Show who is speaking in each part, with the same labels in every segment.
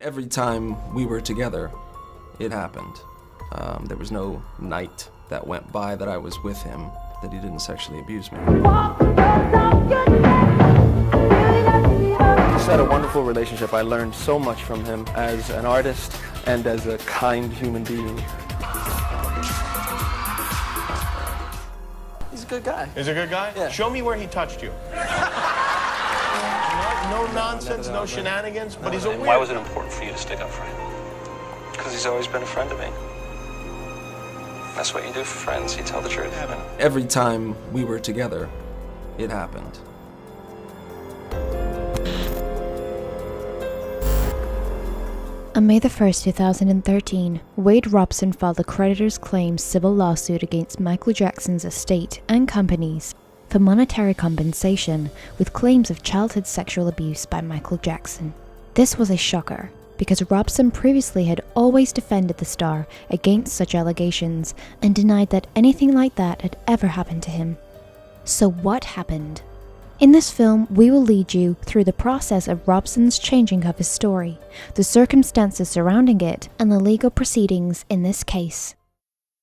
Speaker 1: Every time we were together, it happened. There was no night that went by that I was with him that he didn't sexually abuse me.
Speaker 2: We just had a wonderful relationship. I learned so much from him as an artist and as a kind human being. He's a good guy.
Speaker 3: He's a good guy?
Speaker 2: Yeah.
Speaker 3: Show me where he touched you. No nonsense, no shenanigans, but he's a weird...
Speaker 4: Why was it important for you to stick up for him? Because he's always been a friend to me. That's what you do for friends, you tell the truth.
Speaker 1: Every time we were together, it happened.
Speaker 5: On May 1st, 2013, Wade Robson filed a creditor's claims civil lawsuit against Michael Jackson's estate and companies for monetary compensation, with claims of childhood sexual abuse by Michael Jackson. This was a shocker, because Robson previously had always defended the star against such allegations and denied that anything like that had ever happened to him. So what happened? In this film, we will lead you through the process of Robson's changing of his story, the circumstances surrounding it, and the legal proceedings in this case.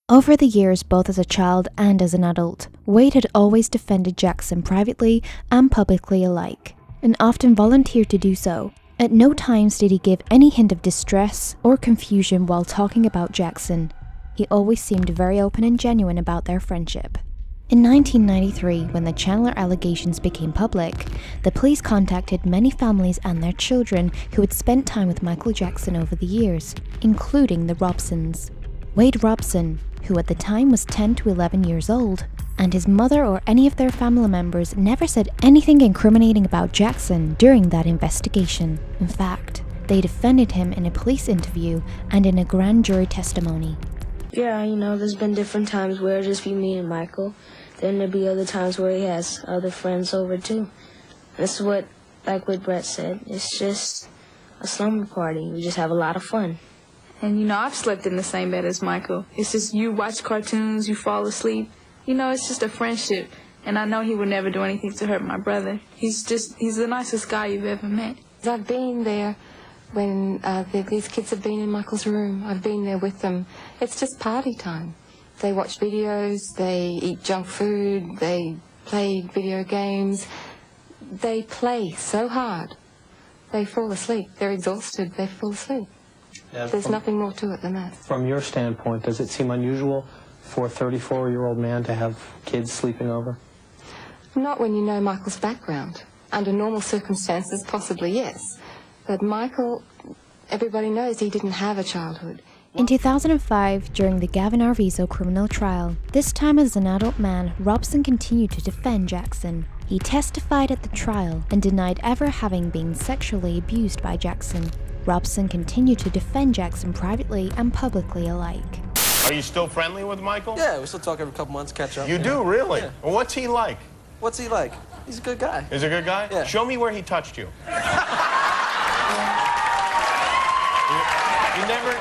Speaker 5: Over the years, both as a child and as an adult, Wade had always defended Jackson privately and publicly alike, and often volunteered to do so. At no times did he give any hint of distress or confusion while talking about Jackson. He always seemed very open and genuine about their friendship. In 1993, when the Chandler allegations became public, the police contacted many families and their children who had spent time with Michael Jackson over the years, including the Robsons. Wade Robson, who at the time was 10 to 11 years old, and his mother or any of their family members never said anything incriminating about Jackson during that investigation. In fact, they defended him in a police interview and in a grand jury testimony.
Speaker 6: Yeah, there's been different times where it'll just be me and Michael. Then there'll be other times where he has other friends over too. This is what Brett said, it's just a slumber party. We just have a lot of fun.
Speaker 7: And I've slept in the same bed as Michael. It's just you watch cartoons, you fall asleep. It's just a friendship. And I know he would never do anything to hurt my brother. He's the nicest guy you've ever met.
Speaker 8: I've been there when these kids have been in Michael's room. I've been there with them. It's just party time. They watch videos, they eat junk food, they play video games. They play so hard. They fall asleep. They're exhausted. They fall asleep.
Speaker 9: Yeah,
Speaker 8: There's nothing more to it than that.
Speaker 9: From your standpoint, does it seem unusual for a 34-year-old man to have kids sleeping over?
Speaker 8: Not when you know Michael's background. Under normal circumstances, possibly yes. But Michael, everybody knows he didn't have a childhood.
Speaker 5: In 2005, during the Gavin Arvizo criminal trial, this time as an adult man, Robson continued to defend Jackson. He testified at the trial and denied ever having been sexually abused by Jackson. Robson continued to defend Jackson privately and publicly alike.
Speaker 3: Are you still friendly with Michael?
Speaker 2: Yeah, we still talk every couple months, catch up.
Speaker 3: You do, really?
Speaker 2: Yeah.
Speaker 3: Well, what's he like?
Speaker 2: What's he like? He's a good guy.
Speaker 3: He's a good guy?
Speaker 2: Yeah.
Speaker 3: Show me where he touched you.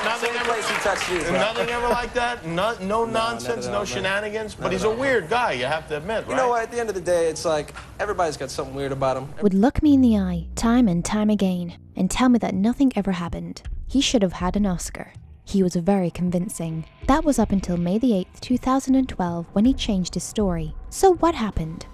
Speaker 3: Nothing ever,
Speaker 2: place he touched you.
Speaker 3: nothing ever like that? No nonsense, no shenanigans? But he's a weird guy, you have to admit, right?
Speaker 2: You know what, at the end of the day, it's like, everybody's got something weird about him.
Speaker 5: Would look me in the eye, time and time again, and tell me that nothing ever happened. He should have had an Oscar. He was very convincing. That was up until May the 8th, 2012, when he changed his story. So what happened?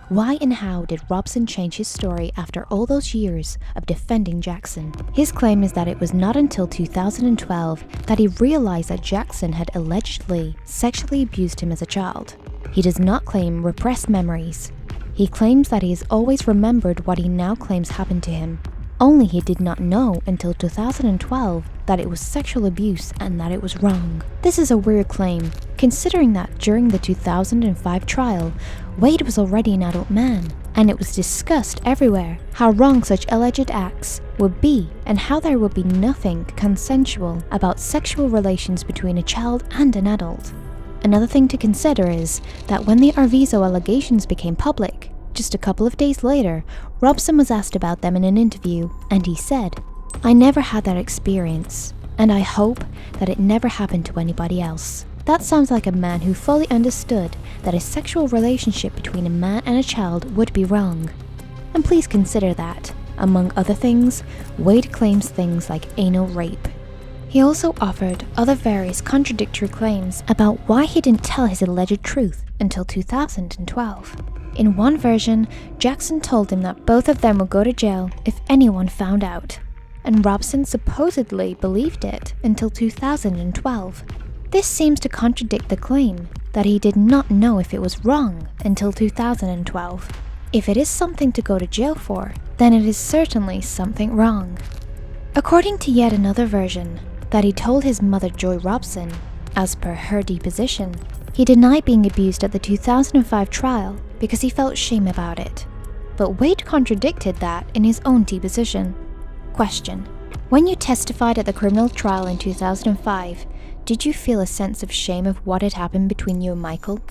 Speaker 5: Why and how did Robson change his story after all those years of defending Jackson? His claim is that it was not until 2012 that he realized that Jackson had allegedly sexually abused him as a child. He does not claim repressed memories. He claims that he has always remembered what he now claims happened to him. Only he did not know until 2012 that it was sexual abuse and that it was wrong. This is a weird claim, considering that during the 2005 trial, Wade was already an adult man, and it was discussed everywhere how wrong such alleged acts would be and how there would be nothing consensual about sexual relations between a child and an adult. Another thing to consider is that when the Arvizo allegations became public, just a couple of days later, Robson was asked about them in an interview, and he said, "I never had that experience, and I hope that it never happened to anybody else." That sounds like a man who fully understood that a sexual relationship between a man and a child would be wrong. And please consider that, Among other things, Wade claims things like anal rape. He also offered other various contradictory claims about why he didn't tell his alleged truth until 2012. In one version, Jackson told him that both of them would go to jail if anyone found out, and Robson supposedly believed it until 2012. This seems to contradict the claim that he did not know if it was wrong until 2012. If it is something to go to jail for, then it is certainly something wrong. According to yet another version, that he told his mother Joy Robson, as per her deposition, he denied being abused at the 2005 trial because he felt shame about it. But Wade contradicted that in his own deposition. Question: when you testified at the criminal trial in 2005, did you feel a sense of shame of what had happened between you and Michael?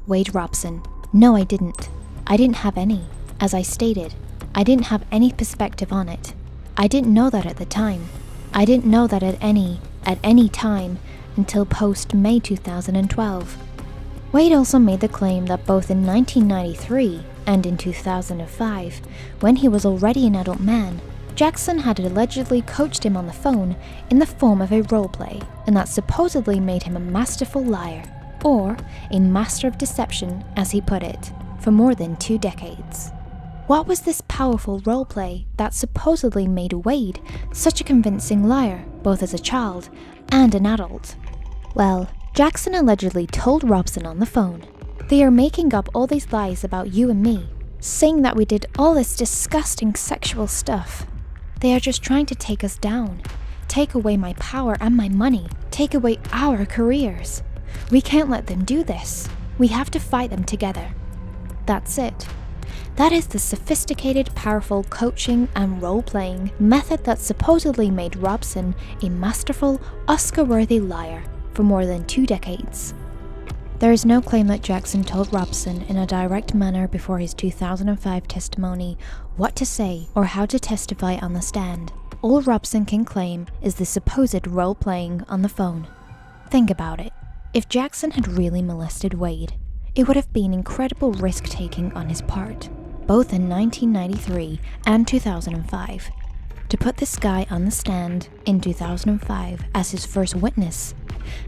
Speaker 5: Wade Robson: no, I didn't. I didn't have any. As I stated, I didn't have any perspective on it. I didn't know that at the time. I didn't know that at any time until post-May 2012. Wade also made the claim that both in 1993 and in 2005, when he was already an adult man, Jackson had allegedly coached him on the phone in the form of a roleplay, and that supposedly made him a masterful liar, or a master of deception, as he put it, for more than 2 decades. What was this powerful roleplay that supposedly made Wade such a convincing liar, both as a child and an adult? Well, Jackson allegedly told Robson on the phone, "They are making up all these lies about you and me, saying that we did all this disgusting sexual stuff. They are just trying to take us down, take away my power and my money, take away our careers. We can't let them do this. We have to fight them together." That's it. That is the sophisticated, powerful coaching and role-playing method that supposedly made Robson a masterful, Oscar-worthy liar for more than 2 decades. There is no claim that Jackson told Robson in a direct manner before his 2005 testimony what to say or how to testify on the stand. All Robson can claim is the supposed role-playing on the phone. Think about it. If Jackson had really molested Wade, it would have been incredible risk-taking on his part, both in 1993 and 2005. To put this guy on the stand in 2005 as his first witness,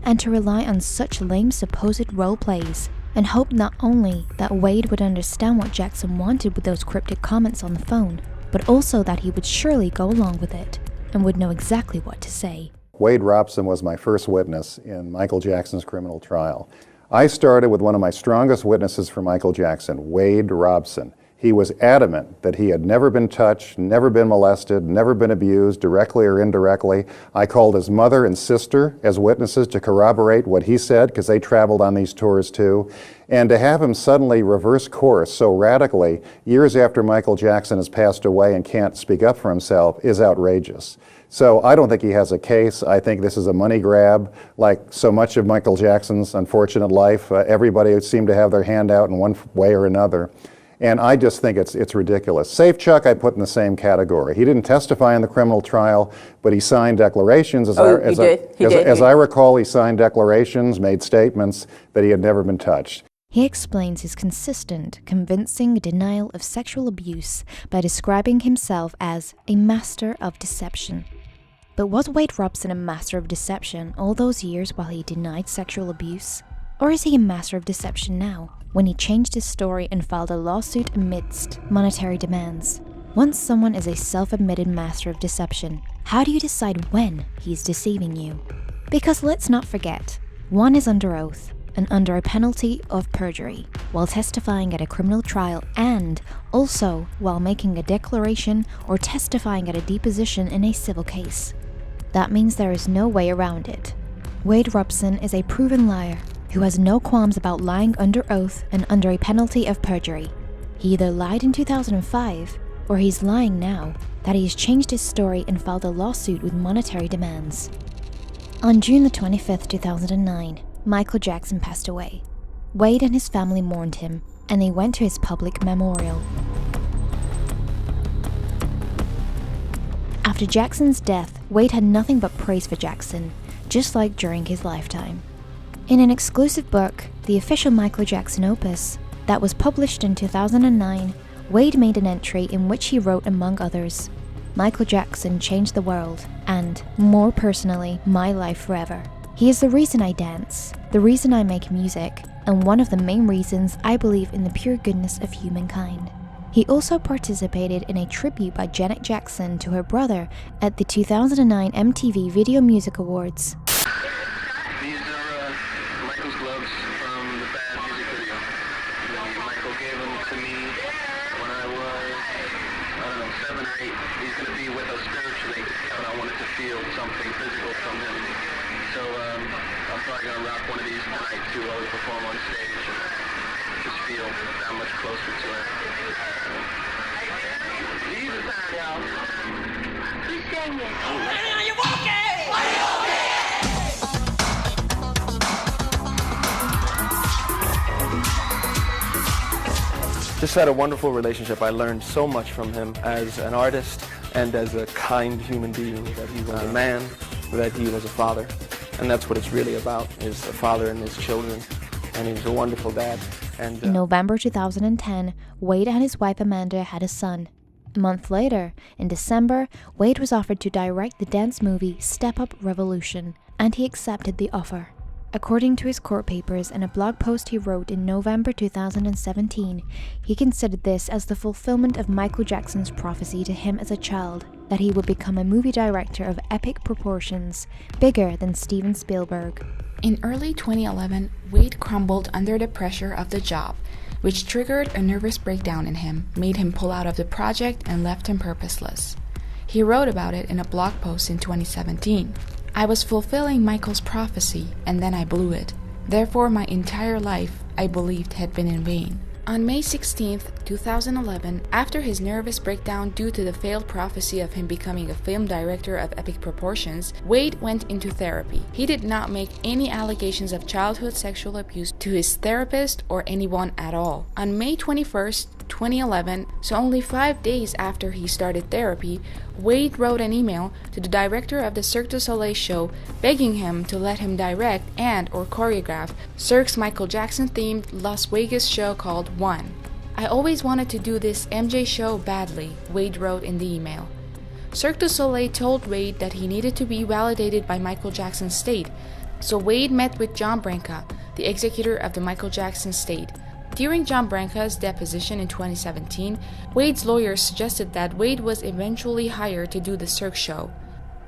Speaker 5: and to rely on such lame supposed role plays, and hope not only that Wade would understand what Jackson wanted with those cryptic comments on the phone, but also that he would surely go along with it, and would know exactly what to say.
Speaker 10: Wade Robson was my first witness in Michael Jackson's criminal trial. I started with one of my strongest witnesses for Michael Jackson, Wade Robson. He was adamant that he had never been touched, never been molested, never been abused, directly or indirectly. I called his mother and sister as witnesses to corroborate what he said, because they traveled on these tours too. And to have him suddenly reverse course so radically years after Michael Jackson has passed away and can't speak up for himself is outrageous. So I don't think he has a case. I think this is a money grab, like so much of Michael Jackson's unfortunate life. Everybody seemed to have their hand out in one way or another. And I just think it's ridiculous. Safe Chuck I put in the same category. He didn't testify in the criminal trial, but he signed declarations. As I recall, he signed declarations, made statements that he had never been touched.
Speaker 5: He explains his consistent, convincing denial of sexual abuse by describing himself as a master of deception. But was Wade Robson a master of deception all those years while he denied sexual abuse? Or is he a master of deception now, when he changed his story and filed a lawsuit amidst monetary demands? Once someone is a self-admitted master of deception, how do you decide when he's deceiving you? Because let's not forget, one is under oath and under a penalty of perjury, while testifying at a criminal trial, and also while making a declaration or testifying at a deposition in a civil case. That means there is no way around it. Wade Robson is a proven liar who has no qualms about lying under oath and under a penalty of perjury. He either lied in 2005, or he's lying now that he has changed his story and filed a lawsuit with monetary demands. On June the 25th, 2009, Michael Jackson passed away. Wade and his family mourned him, and they went to his public memorial. After Jackson's death, Wade had nothing but praise for Jackson, just like during his lifetime. In an exclusive book, the official Michael Jackson opus, that was published in 2009, Wade made an entry in which he wrote, among others, "Michael Jackson changed the world, and, more personally, my life forever. He is the reason I dance, the reason I make music, and one of the main reasons I believe in the pure goodness of humankind." He also participated in a tribute by Janet Jackson to her brother at the 2009 MTV Video Music Awards.
Speaker 4: These are Michael's gloves from the Bad music video. Michael gave them to me when I was, 7 or 8. He's going to be with us spiritually, but I wanted to feel something physical from him. So I'm probably going to rock one of these tonight too while we perform on stage and just feel that much closer to it. These are time, y'all. Keep singing. Are you walking?
Speaker 2: Just had a wonderful relationship. I learned so much from him as an artist and as a kind human being, that he was a man, that he was a father. And that's what it's really about, is a father and his children. And he's a wonderful dad. And
Speaker 5: in November 2010, Wade and his wife Amanda had a son. A month later, in December, Wade was offered to direct the dance movie Step Up Revolution, and he accepted the offer. According to his court papers and a blog post he wrote in November 2017, he considered this as the fulfillment of Michael Jackson's prophecy to him as a child, that he would become a movie director of epic proportions, bigger than Steven Spielberg.
Speaker 11: In early 2011, Wade crumbled under the pressure of the job, which triggered a nervous breakdown in him, made him pull out of the project, and left him purposeless. He wrote about it in a blog post in 2017. "I was fulfilling Michael's prophecy, and then I blew it. Therefore, my entire life, I believed, had been in vain." On May 16, 2011, after his nervous breakdown due to the failed prophecy of him becoming a film director of epic proportions, Wade went into therapy. He did not make any allegations of childhood sexual abuse to his therapist or anyone at all. On May 21st, 2011, so only 5 days after he started therapy, Wade wrote an email to the director of the Cirque du Soleil show begging him to let him direct and or choreograph Cirque's Michael Jackson-themed Las Vegas show called One. "I always wanted to do this MJ show badly," Wade wrote in the email. Cirque du Soleil told Wade that he needed to be validated by Michael Jackson's state, so Wade met with John Branca, the executor of the Michael Jackson state. During John Branca's deposition in 2017, Wade's lawyers suggested that Wade was eventually hired to do the Cirque show.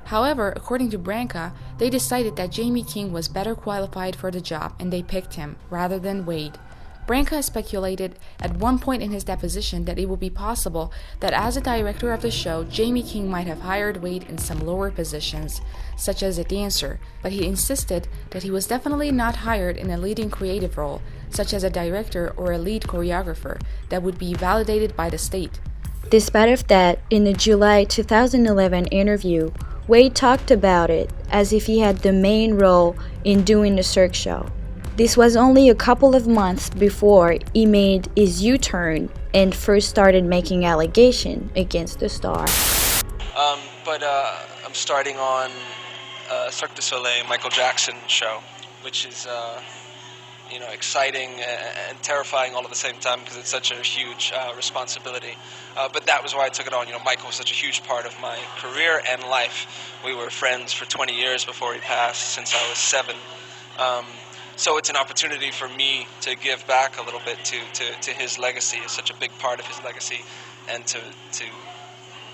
Speaker 11: However, according to Branca, they decided that Jamie King was better qualified for the job and they picked him, rather than Wade. Branca speculated at one point in his deposition that it would be possible that as a director of the show, Jamie King might have hired Wade in some lower positions, such as a dancer, but he insisted that he was definitely not hired in a leading creative role, such as a director or a lead choreographer, that would be validated by the state.
Speaker 12: Despite of that, in the July 2011 interview, Wade talked about it as if he had the main role in doing the Cirque show. This was only a couple of months before he made his U-turn and first started making allegations against the star.
Speaker 4: But I'm starting on Cirque du Soleil Michael Jackson show, which is exciting and terrifying all at the same time because it's such a huge responsibility. But that was why I took it on. Michael was such a huge part of my career and life. We were friends for 20 years before he passed, since I was 7. So it's an opportunity for me to give back a little bit to his legacy. It's such a big part of his legacy, and to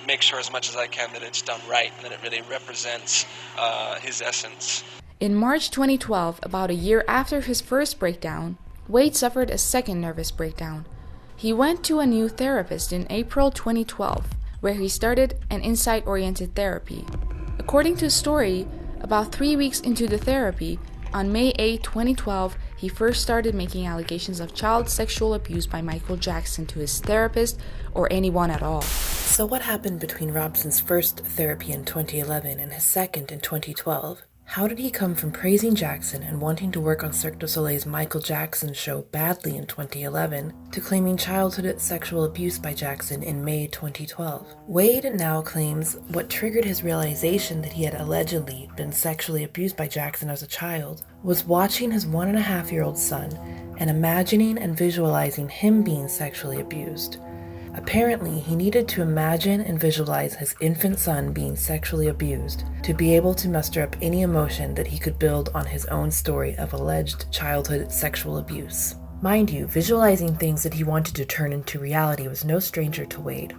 Speaker 4: make sure as much as I can that it's done right and that it really represents his essence.
Speaker 11: In March 2012, about a year after his first breakdown, Wade suffered a second nervous breakdown. He went to a new therapist in April 2012, where he started an insight-oriented therapy. According to his story, about 3 weeks into the therapy, on May 8, 2012, he first started making allegations of child sexual abuse by Michael Jackson to his therapist or anyone at all.
Speaker 13: So what happened between Robson's first therapy in 2011 and his second in 2012? How did he come from praising Jackson and wanting to work on Cirque du Soleil's Michael Jackson show badly in 2011 to claiming childhood sexual abuse by Jackson in May 2012? Wade now claims what triggered his realization that he had allegedly been sexually abused by Jackson as a child was watching his 1.5-year-old son and imagining and visualizing him being sexually abused. Apparently, he needed to imagine and visualize his infant son being sexually abused to be able to muster up any emotion that he could build on his own story of alleged childhood sexual abuse. Mind you, visualizing things that he wanted to turn into reality was no stranger to Wade.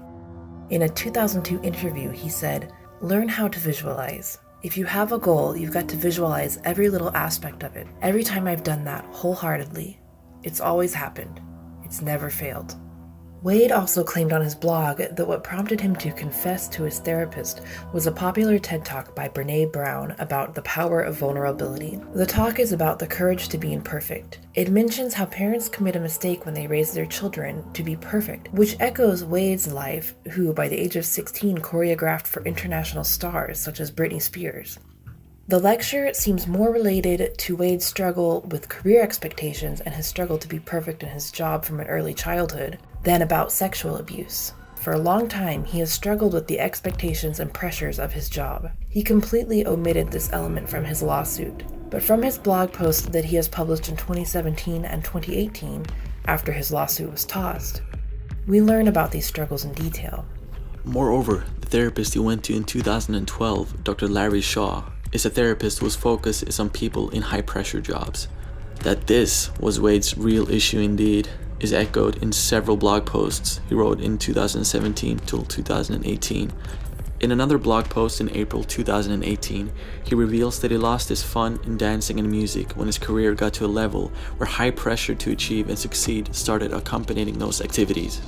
Speaker 13: In a 2002 interview, he said, "Learn how to visualize. If you have a goal, you've got to visualize every little aspect of it. Every time I've done that wholeheartedly, it's always happened. It's never failed." Wade also claimed on his blog that what prompted him to confess to his therapist was a popular TED Talk by Brené Brown about the power of vulnerability. The talk is about the courage to be imperfect. It mentions how parents commit a mistake when they raise their children to be perfect, which echoes Wade's life, who by the age of 16 choreographed for international stars such as Britney Spears. The lecture seems more related to Wade's struggle with career expectations and his struggle to be perfect in his job from an early childhood than about sexual abuse. For a long time, he has struggled with the expectations and pressures of his job. He completely omitted this element from his lawsuit. But from his blog post that he has published in 2017 and 2018, after his lawsuit was tossed, we learn about these struggles in detail.
Speaker 14: Moreover, the therapist he went to in 2012, Dr. Larry Shaw, is a therapist whose focus is on people in high-pressure jobs. That this was Wade's real issue indeed is echoed in several blog posts he wrote in 2017 till 2018. In another blog post in April 2018, he reveals that he lost his fun in dancing and music when his career got to a level where high pressure to achieve and succeed started accompanying those activities.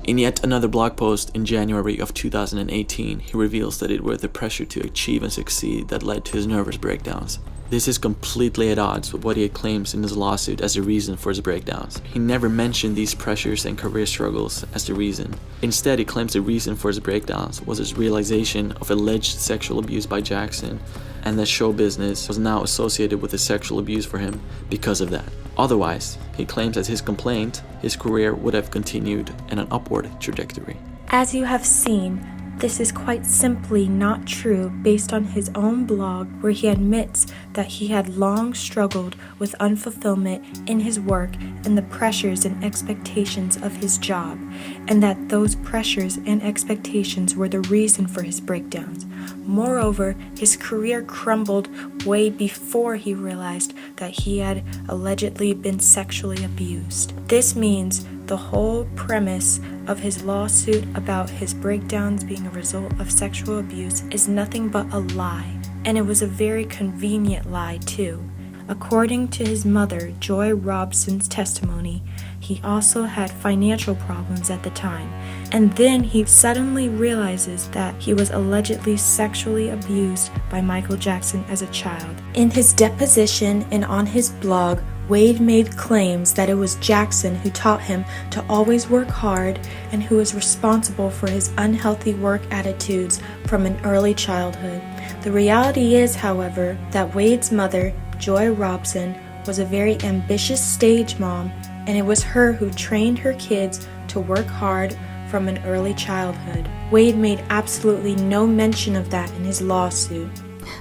Speaker 14: In yet another blog post in January of 2018, he reveals that it was the pressure to achieve and succeed that led to his nervous breakdowns. This is completely at odds with what he claims in his lawsuit as the reason for his breakdowns. He never mentioned these pressures and career struggles as the reason. Instead, he claims the reason for his breakdowns was his realization of alleged sexual abuse by Jackson, and that show business was now associated with the sexual abuse for him because of that. Otherwise, he claims that his complaint, his career would have continued in an upward trajectory.
Speaker 15: As you have seen, this is quite simply not true based on his own blog, where he admits that he had long struggled with unfulfillment in his work and the pressures and expectations of his job, and that those pressures and expectations were the reason for his breakdowns. Moreover, his career crumbled way before he realized that he had allegedly been sexually abused. This means the whole premise of his lawsuit about his breakdowns being a result of sexual abuse is nothing but a lie, and it was a very convenient lie too. According to his mother, Joy Robson's testimony, he also had financial problems at the time, and then he suddenly realizes that he was allegedly sexually abused by Michael Jackson as a child. In his deposition and on his blog, Wade made claims that it was Jackson who taught him to always work hard and who was responsible for his unhealthy work attitudes from an early childhood. The reality is, however, that Wade's mother, Joy Robson, was a very ambitious stage mom, and it was her who trained her kids to work hard from an early childhood. Wade made absolutely no mention of that in his lawsuit.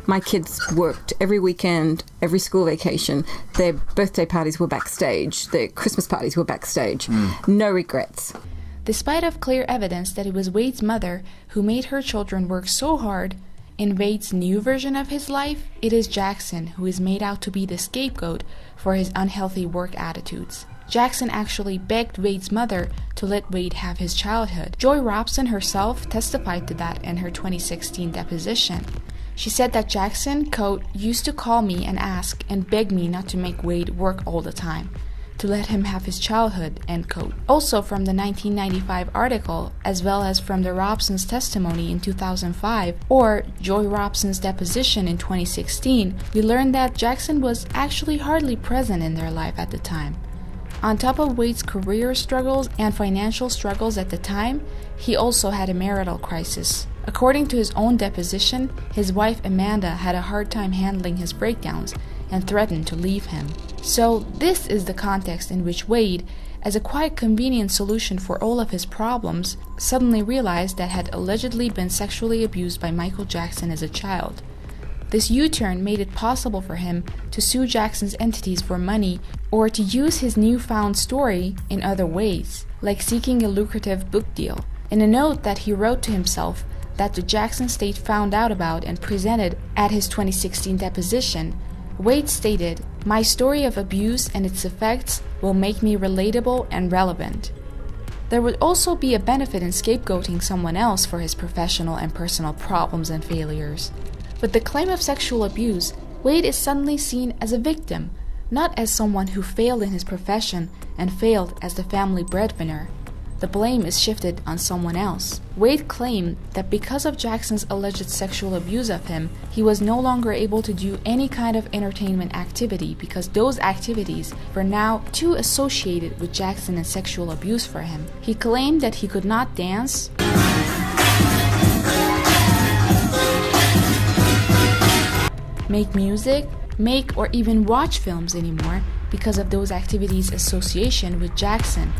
Speaker 16: My kids worked every weekend, every school vacation. Their birthday parties were backstage. Their Christmas parties were backstage. No regrets.
Speaker 11: Despite of clear evidence that it was Wade's mother who made her children work so hard, in Wade's new version of his life, it is Jackson who is made out to be the scapegoat for his unhealthy work attitudes. Jackson actually begged Wade's mother to let Wade have his childhood. Joy Robson herself testified to that in her 2016 deposition. She said that Jackson, quote, used to call me and ask and beg me not to make Wade work all the time, to let him have his childhood, end quote. Also from the 1995 article, as well as from the Robson's testimony in 2005, or Joy Robson's deposition in 2016, we learned that Jackson was actually hardly present in their life at the time. On top of Wade's career struggles and financial struggles at the time, he also had a marital crisis. According to his own deposition, his wife Amanda had a hard time handling his breakdowns and threatened to leave him. So this is the context in which Wade, as a quite convenient solution for all of his problems, suddenly realized that had allegedly been sexually abused by Michael Jackson as a child. This U-turn made it possible for him to sue Jackson's entities for money or to use his newfound story in other ways, like seeking a lucrative book deal. In a note that he wrote to himself that the Jackson state found out about and presented at his 2016 deposition, Wade stated, "My story of abuse and its effects will make me relatable and relevant." There would also be a benefit in scapegoating someone else for his professional and personal problems and failures. With the claim of sexual abuse, Wade is suddenly seen as a victim, not as someone who failed in his profession and failed as the family breadwinner. The blame is shifted on someone else. Wade claimed that because of Jackson's alleged sexual abuse of him, he was no longer able to do any kind of entertainment activity because those activities were now too associated with Jackson and sexual abuse for him. He claimed that he could not dance, make music, make or even watch films anymore because of those activities' association with Jackson.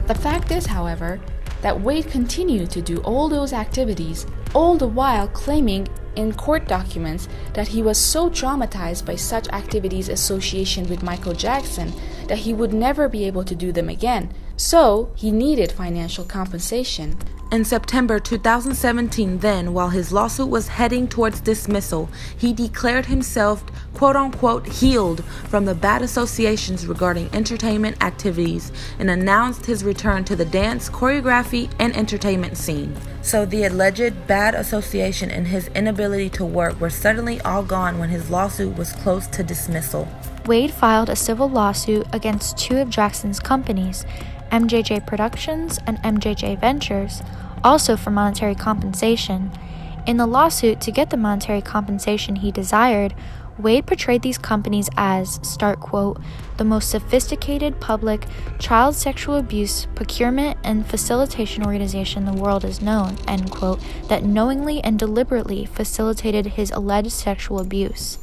Speaker 11: The fact is, however, that Wade continued to do all those activities, all the while claiming in court documents that he was so traumatized by such activities' association with Michael Jackson that he would never be able to do them again, so he needed financial compensation.
Speaker 17: In September 2017, then, while his lawsuit was heading towards dismissal, he declared himself, quote-unquote, healed from the bad associations regarding entertainment activities and announced his return to the dance, choreography, and entertainment scene. So the alleged bad association and his inability to work were suddenly all gone when his lawsuit was close to dismissal.
Speaker 5: Wade filed a civil lawsuit against two of Jackson's companies, MJJ Productions and MJJ Ventures, also for monetary compensation. In the lawsuit, to get the monetary compensation he desired, Wade portrayed these companies as, start quote, the most sophisticated public child sexual abuse procurement and facilitation organization the world has known, end quote, that knowingly and deliberately facilitated his alleged sexual abuse.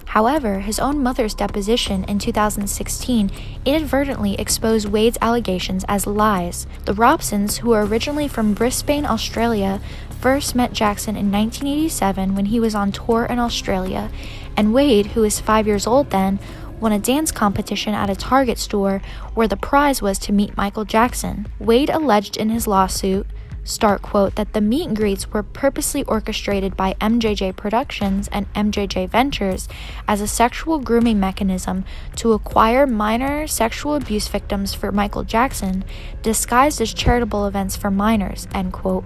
Speaker 5: However, his own mother's deposition in 2016 inadvertently exposed Wade's allegations as lies. The Robsons, who were originally from Brisbane, Australia, first met Jackson in 1987 when he was on tour in Australia, and Wade, who was 5 years old then, won a dance competition at a Target store where the prize was to meet Michael Jackson. Wade alleged in his lawsuit, start quote, that the meet and greets were purposely orchestrated by MJJ Productions and MJJ Ventures as a sexual grooming mechanism to acquire minor sexual abuse victims for Michael Jackson, disguised as charitable events for minors, end quote.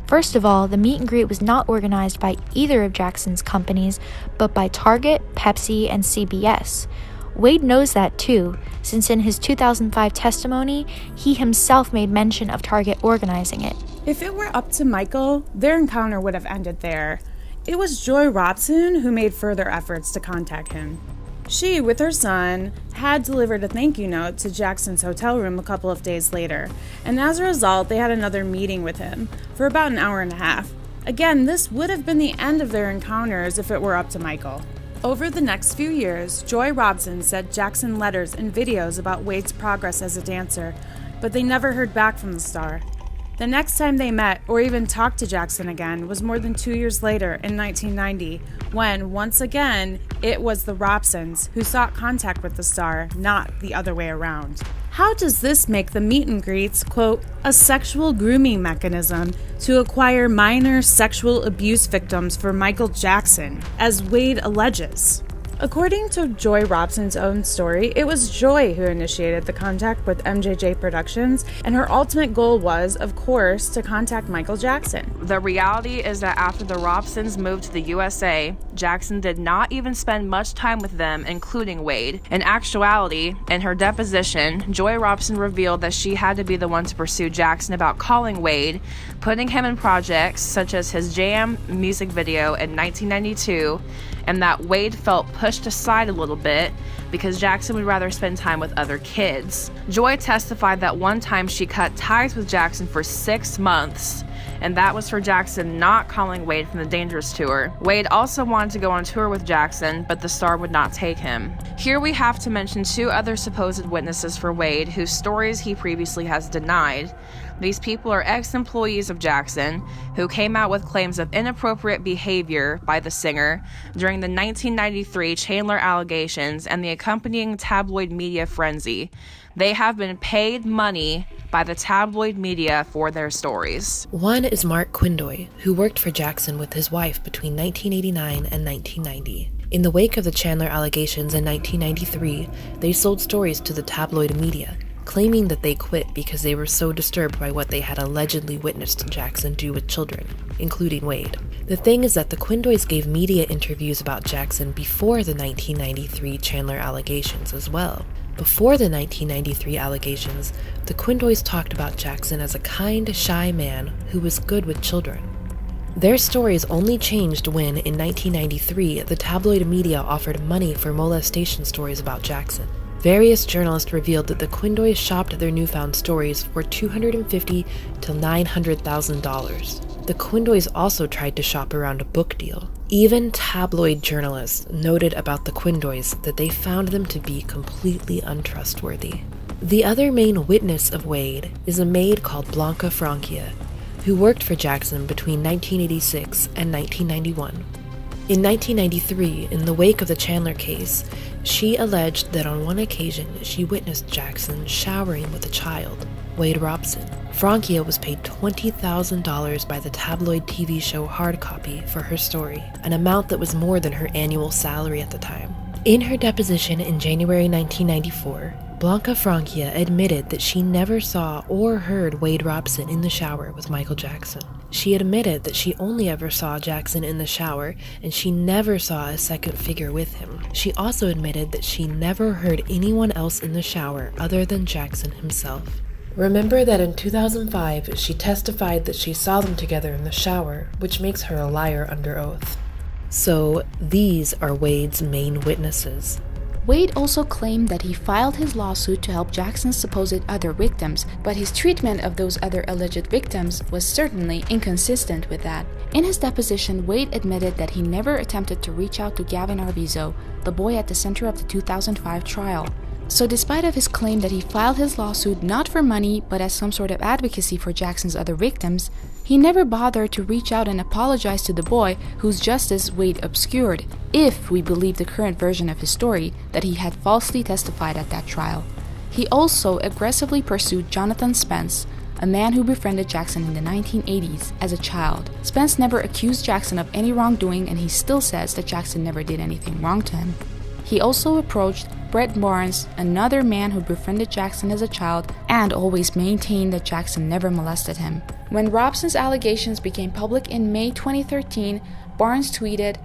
Speaker 5: First of all, the meet and greet was not organized by either of Jackson's companies, but by Target, Pepsi, and CBS. Wade knows that too, since in his 2005 testimony, he himself made mention of Target organizing it.
Speaker 18: If it were up to Michael, their encounter would have ended there. It was Joy Robson who made further efforts to contact him. She, with her son, had delivered a thank you note to Jackson's hotel room a couple of days later, and as a result, they had another meeting with him for about an hour and a half. Again, this would have been the end of their encounters if it were up to Michael. Over the next few years, Joy Robson sent Jackson letters and videos about Wade's progress as a dancer, but they never heard back from the star. The next time they met or even talked to Jackson again was more than 2 years later in 1990, when, once again, it was the Robsons who sought contact with the star, not the other way around. How does this make the meet and greets, quote, a sexual grooming mechanism to acquire minor sexual abuse victims for Michael Jackson, as Wade alleges? According to Joy Robson's own story, it was Joy who initiated the contact with MJJ Productions, and her ultimate goal was, of course, to contact Michael Jackson.
Speaker 19: The reality is that after the Robsons moved to the USA, Jackson did not even spend much time with them, including Wade. In actuality, in her deposition, Joy Robson revealed that she had to be the one to pursue Jackson about calling Wade, putting him in projects such as his Jam music video in 1992, and that Wade felt pushed aside a little bit because Jackson would rather spend time with other kids. Joy testified that one time she cut ties with Jackson for 6 months and that was for Jackson not calling Wade from the Dangerous Tour. Wade also wanted to go on tour with Jackson, but the star would not take him. Here we have to mention two other supposed witnesses for Wade, whose stories he previously has denied. These people are ex-employees of Jackson, who came out with claims of inappropriate behavior by the singer during the 1993 Chandler allegations and the accompanying tabloid media frenzy. They have been paid money by the tabloid media for their stories.
Speaker 13: One is Mark Quindoy, who worked for Jackson with his wife between 1989 and 1990. In the wake of the Chandler allegations in 1993, they sold stories to the tabloid media, claiming that they quit because they were so disturbed by what they had allegedly witnessed Jackson do with children, including Wade. The thing is that the Quindoys gave media interviews about Jackson before the 1993 Chandler allegations as well. Before the 1993 allegations, the Quindoys talked about Jackson as a kind, shy man who was good with children. Their stories only changed when, in 1993, the tabloid media offered money for molestation stories about Jackson. Various journalists revealed that the Quindoys shopped their newfound stories for $250,000 to $900,000. The Quindoys also tried to shop around a book deal. Even tabloid journalists noted about the Quindoys that they found them to be completely untrustworthy. The other main witness of Wade is a maid called Blanca Francia, who worked for Jackson between 1986 and 1991. In 1993, in the wake of the Chandler case, she alleged that on one occasion she witnessed Jackson showering with a child, Wade Robson. Francia was paid $20,000 by the tabloid TV show Hard Copy for her story, an amount that was more than her annual salary at the time. In her deposition in January 1994, Blanca Francia admitted that she never saw or heard Wade Robson in the shower with Michael Jackson. She admitted that she only ever saw Jackson in the shower, and she never saw a second figure with him. She also admitted that she never heard anyone else in the shower other than Jackson himself. Remember that in 2005, she testified that she saw them together in the shower, which makes her a liar under oath. So, these are Wade's main witnesses.
Speaker 11: Wade also claimed that he filed his lawsuit to help Jackson's supposed other victims, but his treatment of those other alleged victims was certainly inconsistent with that. In his deposition, Wade admitted that he never attempted to reach out to Gavin Arvizo, the boy at the center of the 2005 trial. So despite of his claim that he filed his lawsuit not for money but as some sort of advocacy for Jackson's other victims, he never bothered to reach out and apologize to the boy whose justice Wade obscured, if we believe the current version of his story that he had falsely testified at that trial. He also aggressively pursued Jonathan Spence, a man who befriended Jackson in the 1980s as a child. Spence never accused Jackson of any wrongdoing, and he still says that Jackson never did anything wrong to him. He also approached Brett Barnes, another man who befriended Jackson as a child and always maintained that Jackson never molested him. When Robson's allegations became public in May 2013, Barnes tweeted,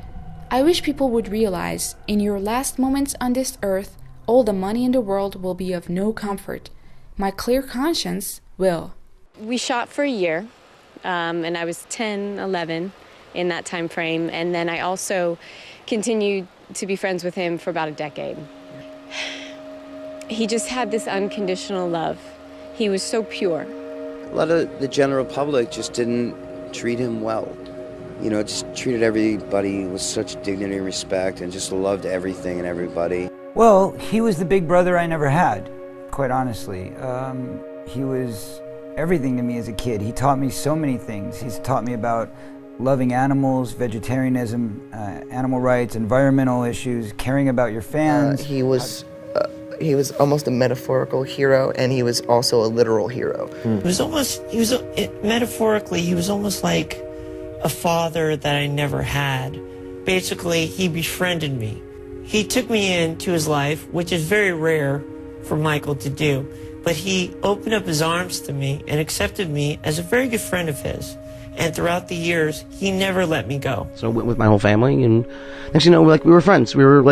Speaker 11: "I wish people would realize, in your last moments on this earth, all the money in the world will be of no comfort. My clear conscience will."
Speaker 20: We shot for a year, and I was 10, 11 in that time frame, and then I also continued to be friends with him for about a decade. He just had this unconditional love. He was so pure.
Speaker 21: A lot of the general public just didn't treat him well. You know, just treated everybody with such dignity and respect and just loved everything and everybody.
Speaker 22: Well, he was the big brother I never had, quite honestly. He was everything to me as a kid. He taught me so many things. He's taught me about loving animals, vegetarianism, animal rights, environmental issues, caring about your fans.
Speaker 23: He was almost a metaphorical hero, and he was also a literal hero.
Speaker 24: Metaphorically, he was almost like a father that I never had. Basically, he befriended me. He took me into his life, which is very rare for Michael to do, but he opened up his arms to me and accepted me as a very good friend of his. And throughout the years, he never let me go.
Speaker 25: So I went with my whole family, and next thing you know, we were friends. We were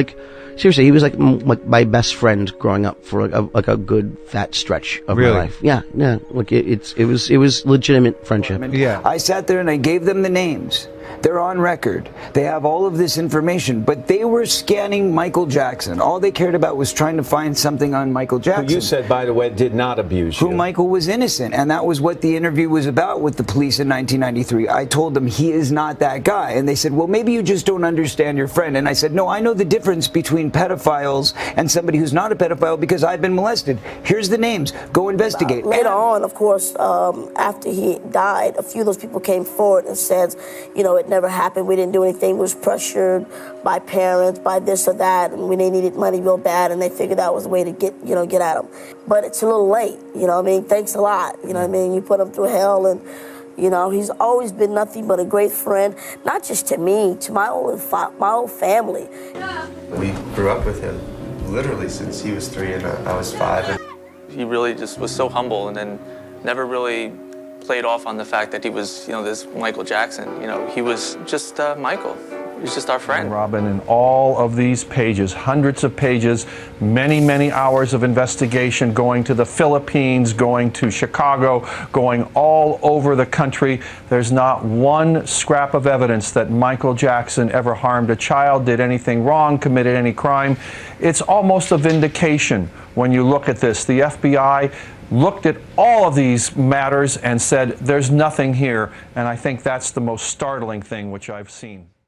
Speaker 25: seriously, he was like my best friend growing up for a good fat stretch of my life. Yeah. It was legitimate friendship.
Speaker 22: Yeah. I sat there and I gave them the names. They're on record. They have all of this information, but they were scanning Michael Jackson. All they cared about was trying to find something on Michael Jackson.
Speaker 1: Who you said, by the way, did not abuse you.
Speaker 22: Who Michael was innocent, and that was what the interview was about with the police in 1993. I told them he is not that guy, and they said, well, maybe you just don't understand your friend. And I said, no, I know the difference between pedophiles and somebody who's not a pedophile because I've been molested. Here's the names. Go investigate.
Speaker 6: Later on, of course, after he died, a few of those people came forward and said, you know, it never happened. We didn't do anything. We was pressured by parents, by this or that, and when they needed money real bad, and they figured that was a way to get at them. But it's a little late, you know what I mean? Thanks a lot, you know what I mean? You put him through hell, and, you know, he's always been nothing but a great friend, not just to me, to my whole family.
Speaker 7: We grew up with him, literally, since he was 3 and I was 5.
Speaker 8: He really just was so humble, and then never really played off on the fact that he was, you know, this Michael Jackson. You know, he was just Michael. He was just our friend.
Speaker 9: Robin, in all of these pages, hundreds of pages, many, many hours of investigation, going to the Philippines, going to Chicago, going all over the country, there's not one scrap of evidence that Michael Jackson ever harmed a child, did anything wrong, committed any crime. It's almost a vindication when you look at this. The FBI looked at all of these matters and said, there's nothing here. And I think that's the most startling thing which I've seen.